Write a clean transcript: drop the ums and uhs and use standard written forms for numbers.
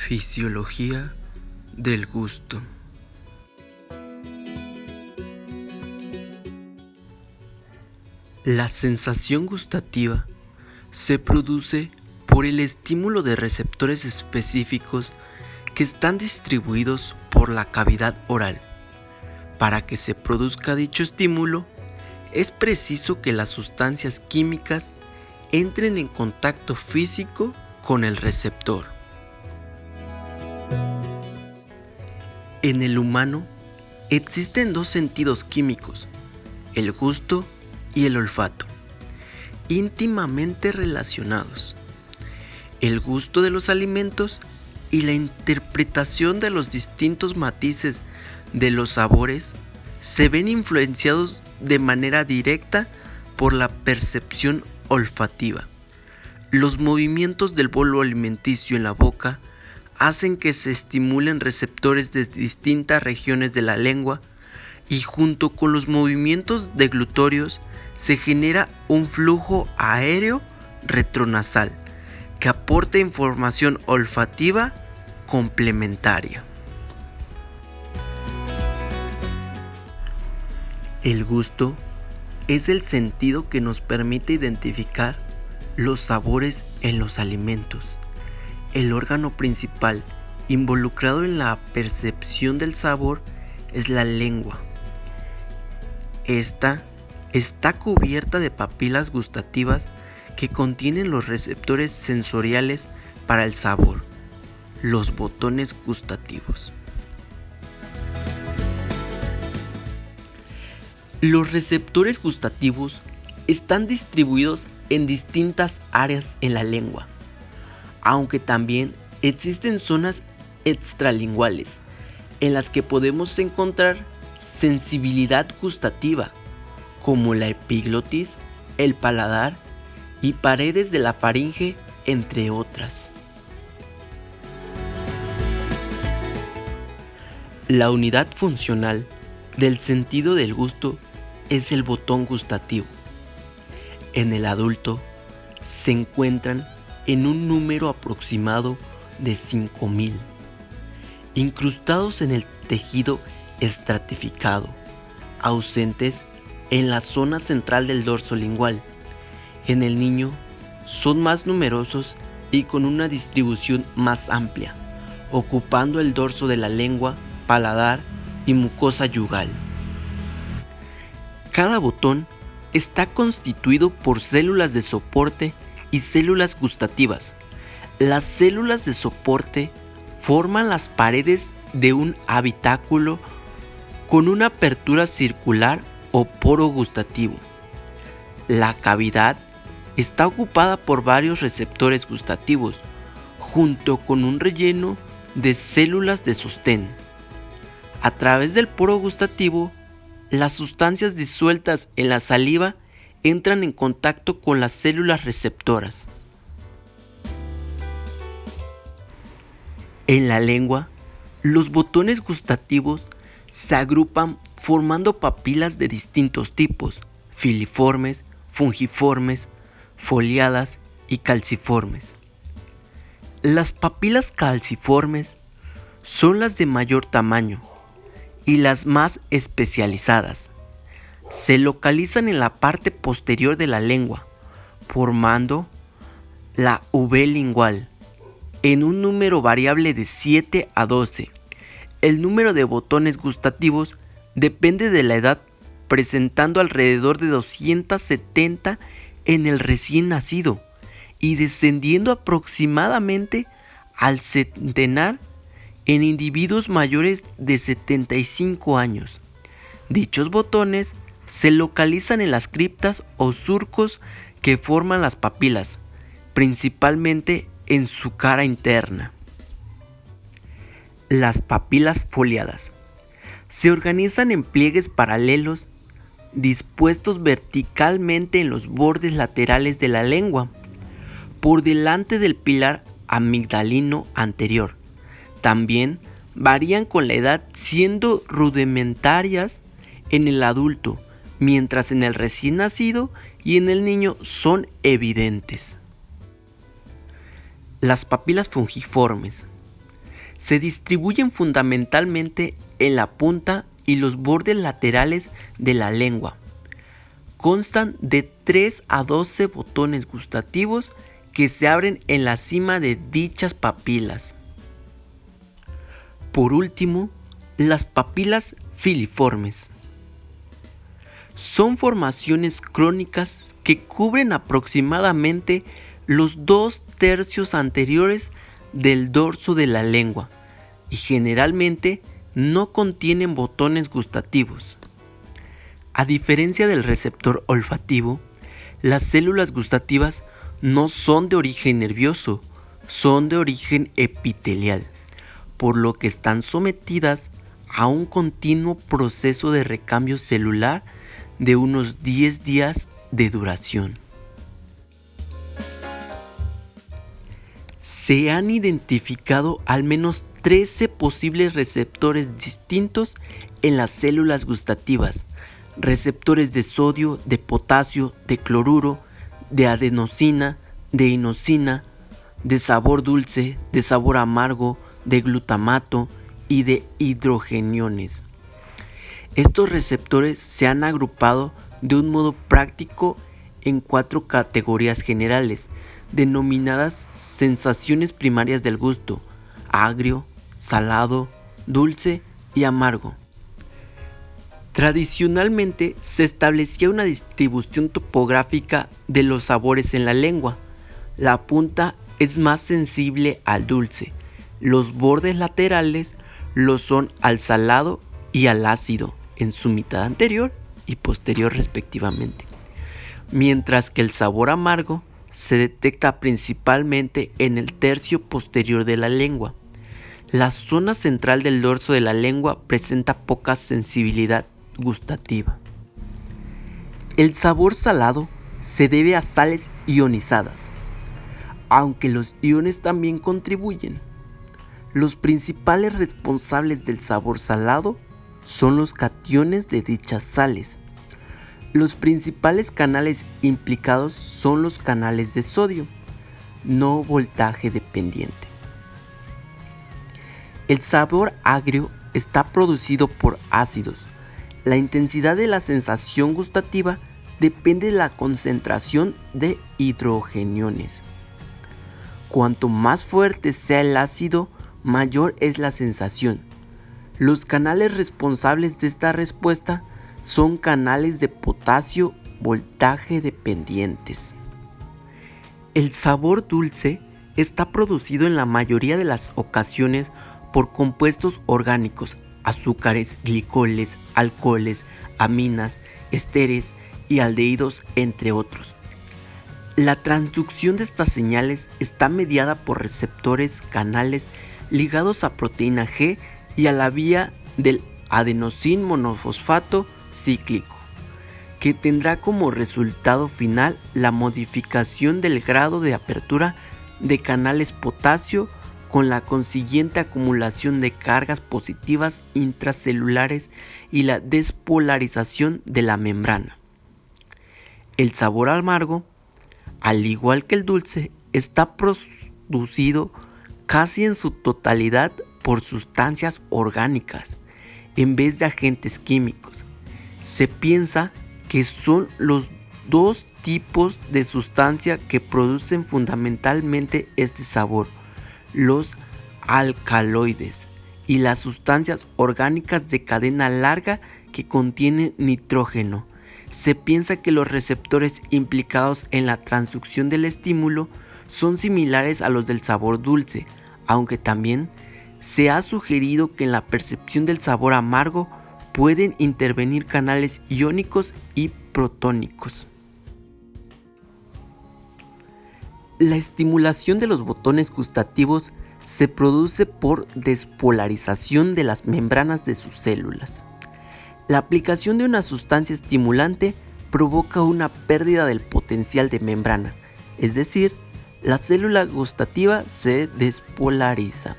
Fisiología del gusto. La sensación gustativa se produce por el estímulo de receptores específicos que están distribuidos por la cavidad oral. Para que se produzca dicho estímulo, es preciso que las sustancias químicas entren en contacto físico con el receptor. En el humano existen dos sentidos químicos, el gusto y el olfato, íntimamente relacionados. El gusto de los alimentos y la interpretación de los distintos matices de los sabores se ven influenciados de manera directa por la percepción olfativa. Los movimientos del bolo alimenticio en la boca hacen que se estimulen receptores de distintas regiones de la lengua y junto con los movimientos deglutorios se genera un flujo aéreo retronasal que aporta información olfativa complementaria. El gusto es el sentido que nos permite identificar los sabores en los alimentos. El órgano principal involucrado en la percepción del sabor es la lengua. Esta está cubierta de papilas gustativas que contienen los receptores sensoriales para el sabor, los botones gustativos. Los receptores gustativos están distribuidos en distintas áreas en la lengua, aunque también existen zonas extralinguales en las que podemos encontrar sensibilidad gustativa, como la epiglotis, el paladar y paredes de la faringe, entre otras. La unidad funcional del sentido del gusto es el botón gustativo. En el adulto se encuentran en un número aproximado de 5.000, incrustados en el tejido estratificado, ausentes en la zona central del dorso lingual. En el niño son más numerosos y con una distribución más amplia, ocupando el dorso de la lengua, paladar y mucosa yugal. Cada botón está constituido por células de soporte y células gustativas. Las células de soporte forman las paredes de un habitáculo con una apertura circular o poro gustativo. La cavidad está ocupada por varios receptores gustativos, junto con un relleno de células de sostén. A través del poro gustativo, las sustancias disueltas en la saliva entran en contacto con las células receptoras. En la lengua, los botones gustativos se agrupan formando papilas de distintos tipos, filiformes, fungiformes, foliadas y calciformes. Las papilas calciformes son las de mayor tamaño y las más especializadas. Se localizan en la parte posterior de la lengua, formando la V lingual, en un número variable de 7 a 12. El número de botones gustativos depende de la edad, presentando alrededor de 270 en el recién nacido y descendiendo aproximadamente al centenar en individuos mayores de 75 años. Dichos botones se localizan en las criptas o surcos que forman las papilas, principalmente en su cara interna. Las papilas foliadas se organizan en pliegues paralelos dispuestos verticalmente en los bordes laterales de la lengua, por delante del pilar amigdalino anterior. También varían con la edad, siendo rudimentarias en el adulto, mientras en el recién nacido y en el niño son evidentes. Las papilas fungiformes Se distribuyen fundamentalmente en la punta y los bordes laterales de la lengua. Constan de 3 a 12 botones gustativos que se abren en la cima de dichas papilas. Por último, las papilas filiformes. Son formaciones crónicas que cubren aproximadamente los 2/3 anteriores del dorso de la lengua y generalmente no contienen botones gustativos. A diferencia del receptor olfativo, las células gustativas no son de origen nervioso, son de origen epitelial, por lo que están sometidas a un continuo proceso de recambio celular de unos 10 días de duración. Se han identificado al menos 13 posibles receptores distintos en las células gustativas, receptores de sodio, de potasio, de cloruro, de adenosina, de inosina, de sabor dulce, de sabor amargo, de glutamato y de hidrogeniones. Estos receptores se han agrupado de un modo práctico en 4 categorías generales, denominadas sensaciones primarias del gusto: agrio, salado, dulce y amargo. Tradicionalmente se establecía una distribución topográfica de los sabores en la lengua. La punta es más sensible al dulce, los bordes laterales lo son al salado y al ácido en su mitad anterior y posterior respectivamente, mientras que el sabor amargo se detecta principalmente en el tercio posterior de la lengua. La zona central del dorso de la lengua presenta poca sensibilidad gustativa. El sabor salado se debe a sales ionizadas, aunque los iones también contribuyen. Los principales responsables del sabor salado son los cationes de dichas sales. Los principales canales implicados son los canales de sodio, no voltaje dependiente. El sabor agrio está producido por ácidos. La intensidad de la sensación gustativa depende de la concentración de hidrogeniones. Cuanto más fuerte sea el ácido, mayor es la sensación. Los canales responsables de esta respuesta son canales de potasio voltaje dependientes. El sabor dulce está producido en la mayoría de las ocasiones por compuestos orgánicos, azúcares, glicoles, alcoholes, aminas, esteres y aldehídos, entre otros. La transducción de estas señales está mediada por receptores canales ligados a proteína G y a la vía del adenosín monofosfato cíclico, que tendrá como resultado final la modificación del grado de apertura de canales potasio con la consiguiente acumulación de cargas positivas intracelulares y la despolarización de la membrana. El sabor amargo, al igual que el dulce, está producido casi en su totalidad por sustancias orgánicas en vez de agentes químicos. Se piensa que son los dos tipos de sustancia que producen fundamentalmente este sabor: los alcaloides y las sustancias orgánicas de cadena larga que contienen nitrógeno. Se piensa que los receptores implicados en la transducción del estímulo son similares a los del sabor dulce, aunque también se ha sugerido que en la percepción del sabor amargo pueden intervenir canales iónicos y protónicos. La estimulación de los botones gustativos se produce por despolarización de las membranas de sus células. La aplicación de una sustancia estimulante provoca una pérdida del potencial de membrana, es decir, la célula gustativa se despolariza.